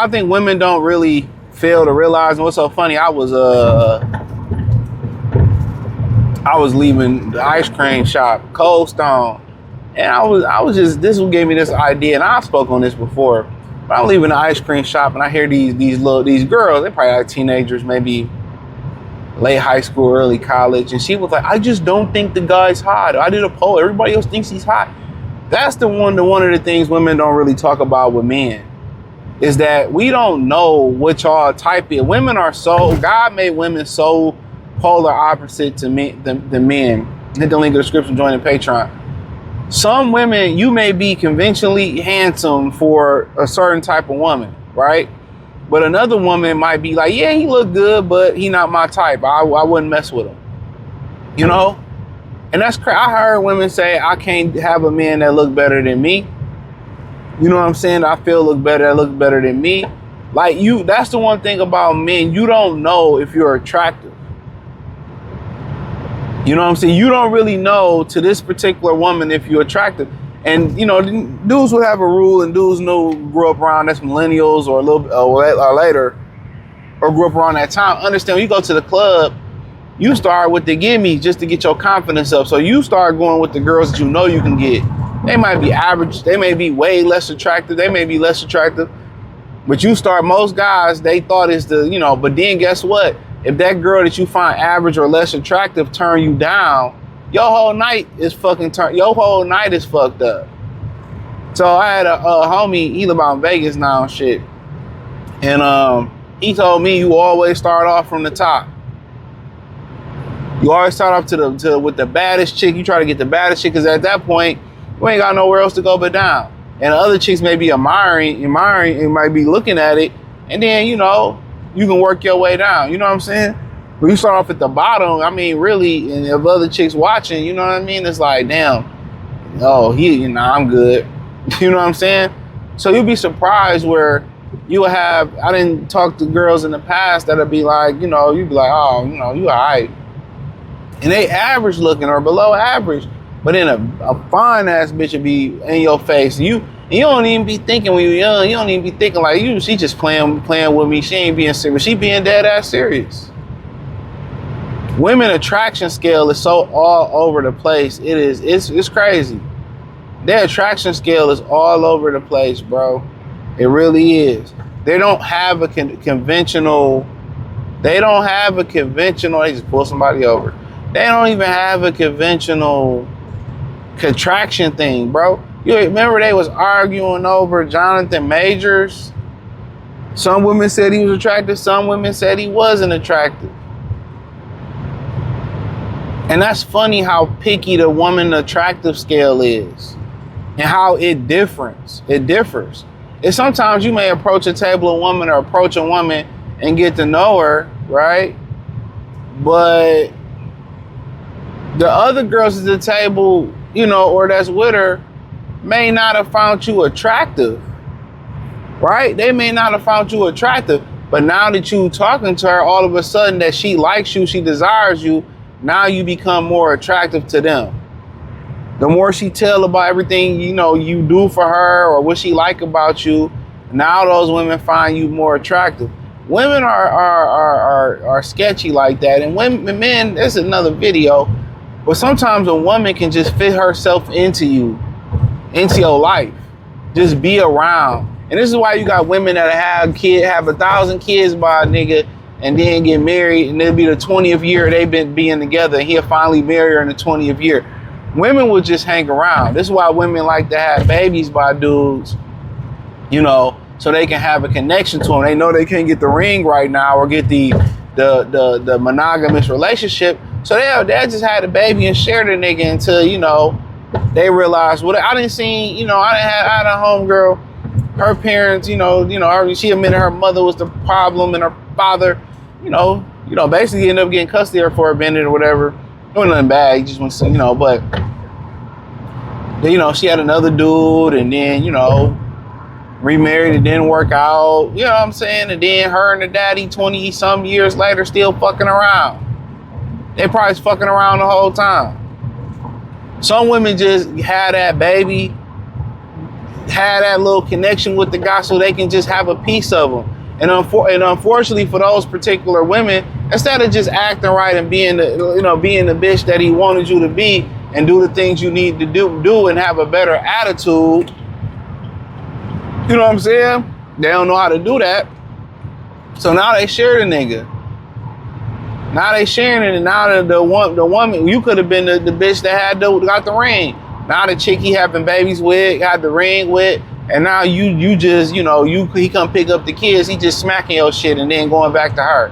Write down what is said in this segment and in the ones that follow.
I think women don't really fail to realize. And what's so funny, I was leaving the ice cream shop, Cold Stone, and I was just, this gave me this idea, and I spoke on this before. But I'm leaving the ice cream shop, and I hear these girls, they're probably like teenagers, maybe late high school, early college, and she was like, I just don't think the guy's hot. I did a poll, everybody else thinks he's hot. That's one of the things women don't really talk about with men, is that we don't know what y'all type is. Women are God made women so polar opposite to men, the men. Hit the link in the description, join the Patreon. Some women, you may be conventionally handsome for a certain type of woman, right? But another woman might be like, yeah, he look good, but he not my type. I wouldn't mess with him, you know? And that's crazy. I heard women say, I can't have a man that look better than me. You know what I'm saying? I feel look better than me. Like that's the one thing about men. You don't know if you're attractive. You know what I'm saying? You don't really know to this particular woman if you're attractive. And, you know, dudes would have a rule, and dudes grew up around, that's millennials or a little bit or later, or grew up around that time. Understand, when you go to the club, you start with the gimme just to get your confidence up. So you start going with the girls that you know you can get. They might be average. They may be way less attractive. They may be less attractive. But you start, most guys, they thought it's but then guess what? If that girl that you find average or less attractive turn you down, your whole night is fucked up. So I had a homie, he live out in Vegas now and shit. And he told me you always start off from the top. You always start off with the baddest chick. You try to get the baddest chick, because at that point, you ain't got nowhere else to go but down. And the other chicks may be admiring, and might be looking at it, and then, you can work your way down. You know what I'm saying? When you start off at the bottom, I mean, really, and if other chicks watching, you know what I mean? It's like, damn, I'm good. You know what I'm saying? So you'll be surprised where you will have, I didn't talk to girls in the past that'll be like, you'd be like, oh, you all right. And they average looking or below average. But then a fine ass bitch would be in your face. You don't even be thinking when you're young. You don't even be thinking like she just playing with me. She ain't being serious. She being dead ass serious. Women attraction scale is so all over the place. It's crazy. Their attraction scale is all over the place, bro. It really is. They don't have a conventional. They just pull somebody over. They don't even have a conventional contraction thing, bro. You remember they was arguing over Jonathan Majors? Some women said he was attractive. Some women said he wasn't attractive. And that's funny how picky the woman attractive scale is and how it differs. And sometimes you may approach a table of women or approach a woman and get to know her, right? But the other girls at the table, or that's with her, may not have found you attractive, right? They may not have found you attractive, but now that you talking to her, all of a sudden that she likes you, she desires you, now you become more attractive to them. The more she tell about everything, you do for her or what she like about you, now those women find you more attractive. Women are sketchy like that. And men, there's another video, but sometimes a woman can just fit herself into your life. Just be around. And this is why you got women that have 1,000 kids by a nigga and then get married, and it'll be the 20th year they've been being together, and he'll finally marry her in the 20th year. Women will just hang around. This is why women like to have babies by dudes, so they can have a connection to them. They know they can't get the ring right now or get the monogamous relationship, so they just had a baby and share the nigga until they realize what I didn't see. I had a homegirl. Her parents, she admitted her mother was the problem and her father, basically ended up getting custody of her for a minute or whatever. It wasn't nothing bad. He just went to, but then, she had another dude, and then, remarried. It didn't work out. You know what I'm saying? And then her and the daddy 20 some years later still fucking around. They probably was fucking around the whole time. Some women just had that baby have that little connection with the guy so they can just have a piece of him. And unfortunately for those particular women, instead of just acting right and being being the bitch that he wanted you to be and do the things you need to do and have a better attitude, you know what I'm saying? They don't know how to do that. So now they share the nigga. Now they sharing it, and now the woman, you could have been the bitch that got the ring. Now the chick he having babies with, got the ring with, and now you just, he come pick up the kids, he just smacking your shit and then going back to her.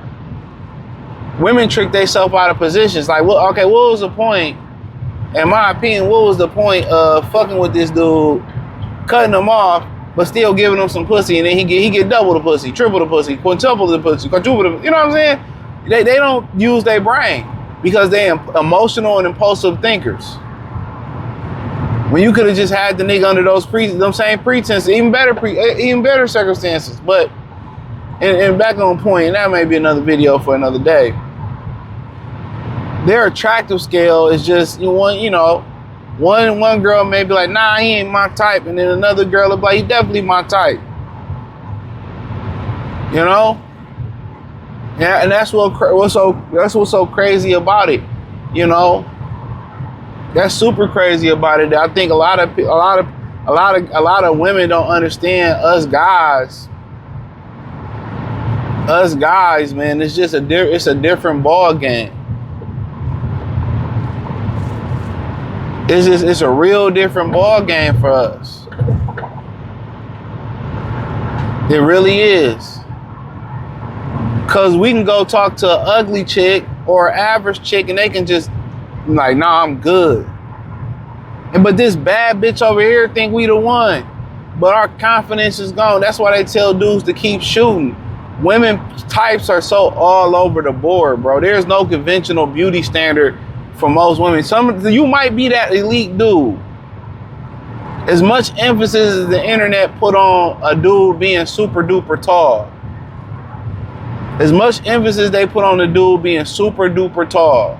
Women trick themselves out of positions. Like, well, okay, what was the point? In my opinion, what was the point of fucking with this dude, cutting him off, but still giving him some pussy, and then he get double the pussy, triple the pussy, quintuple the pussy, quadruple the, you know what I'm saying? They don't use their brain because they emotional and impulsive thinkers. When you could have just had the nigga under them same pretenses, even better circumstances. But and back on point, and that may be another video for another day. Their attractive scale is just one girl may be like, nah, he ain't my type, and then another girl will be like, he definitely my type. You know? Yeah, and that's what's so crazy about it, you know. That's super crazy about it. I think a lot of women don't understand us guys. Us guys, man, it's just it's a different ball game. It's a real different ball game for us. It really is. Cause we can go talk to an ugly chick or an average chick and they can just be like, nah, I'm good. But this bad bitch over here think we the one. But our confidence is gone. That's why they tell dudes to keep shooting. Women types are so all over the board, bro. There's no conventional beauty standard for most women. You might be that elite dude. As much emphasis as the internet put on a dude being super duper tall. As much emphasis they put on the dude being super duper tall.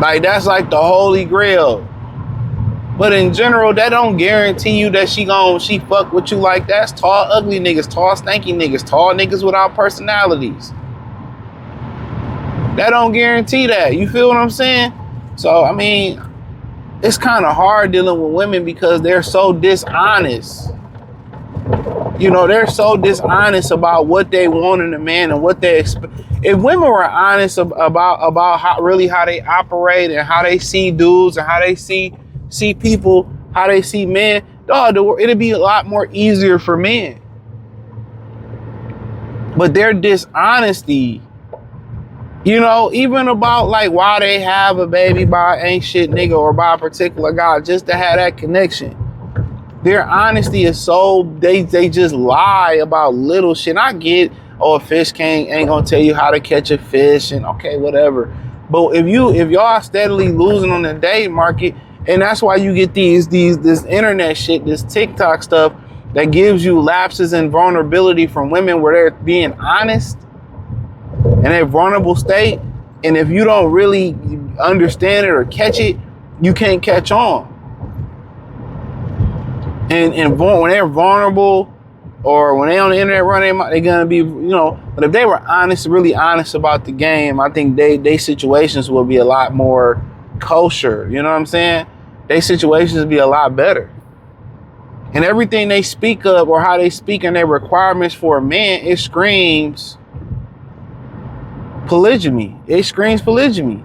Like, that's like the holy grail. But in general, that don't guarantee you that she fuck with you like that. That's tall, ugly niggas, tall, stanky niggas, tall niggas without personalities. That don't guarantee that. You feel what I'm saying? So, I mean, it's kind of hard dealing with women because they're so dishonest. You know, they're so dishonest about what they want in a man and what they expect. If women were honest about how they operate and how they see dudes and how they see people, how they see men, it'd be a lot more easier for men. But their dishonesty, even about like why they have a baby by ain't shit nigga or by a particular guy, just to have that connection. Their honesty is so, they just lie about little shit. I get, a fish ain't gonna tell you how to catch a fish and okay, whatever. But if y'all steadily losing on the dating market, and that's why you get this internet shit, this TikTok stuff that gives you lapses in vulnerability from women where they're being honest in a vulnerable state. And if you don't really understand it or catch it, you can't catch on. And when they're vulnerable or when they on the internet running, they're gonna be, but if they were really honest about the game, I think they situations will be a lot more kosher. You know what I'm saying? Their situations would be a lot better. And everything they speak of or how they speak and their requirements for a man, it screams polygyny. It screams polygyny.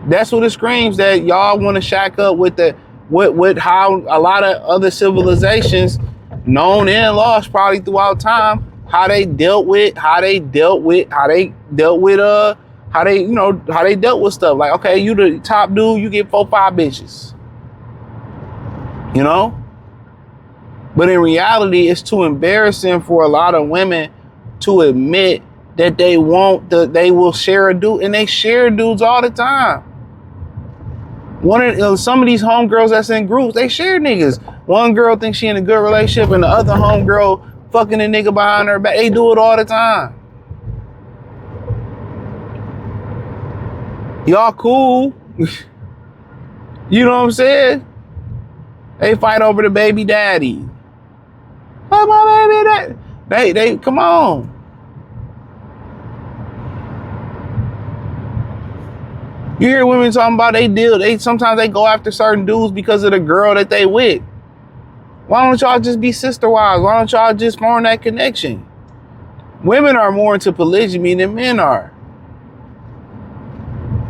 That's what it screams, that y'all want to shack up with how a lot of other civilizations, known and lost probably throughout time, how they dealt with stuff. Like, okay, you the top dude, you get 4-5 bitches. But in reality, it's too embarrassing for a lot of women to admit that they will share a dude, and they share dudes all the time. Some of these homegirls that's in groups, they share niggas. One girl thinks she in a good relationship and the other homegirl fucking a nigga behind her back. They do it all the time. Y'all cool. You know what I'm saying? They fight over the baby daddy. Oh, my baby daddy. They come on. You hear women talking about sometimes they go after certain dudes because of the girl that they with. Why don't y'all just be sister wives? Why don't y'all just form that connection? Women are more into polygamy than men are.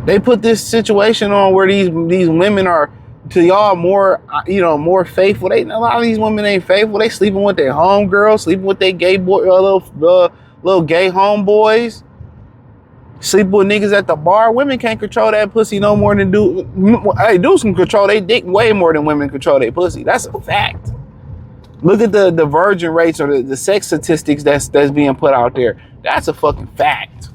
They put this situation on where these women are to y'all more, more faithful. A lot of these women ain't faithful. They sleeping with their homegirls, sleeping with their gay boy, little gay homeboys, sleeping with niggas at the bar. Women can't control that pussy no more than dudes. Hey, dudes can control their dick way more than women control their pussy. That's a fact. Look at the virgin rates or the sex statistics that's being put out there. That's a fucking fact.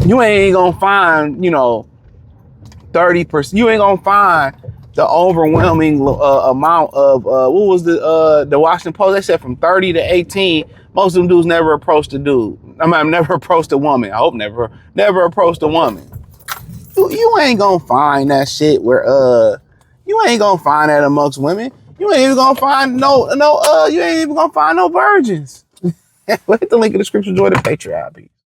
You ain't gonna find, 30%. You ain't gonna find the overwhelming amount of what was the Washington Post? They said from 30 to 18, most of them dudes never approached a dude. Never approached a woman. I hope never approached a woman. You ain't gonna find that shit where you ain't gonna find that amongst women. You ain't even gonna find you ain't even gonna find no virgins. Hit the link in the description. Join the Patreon, peace.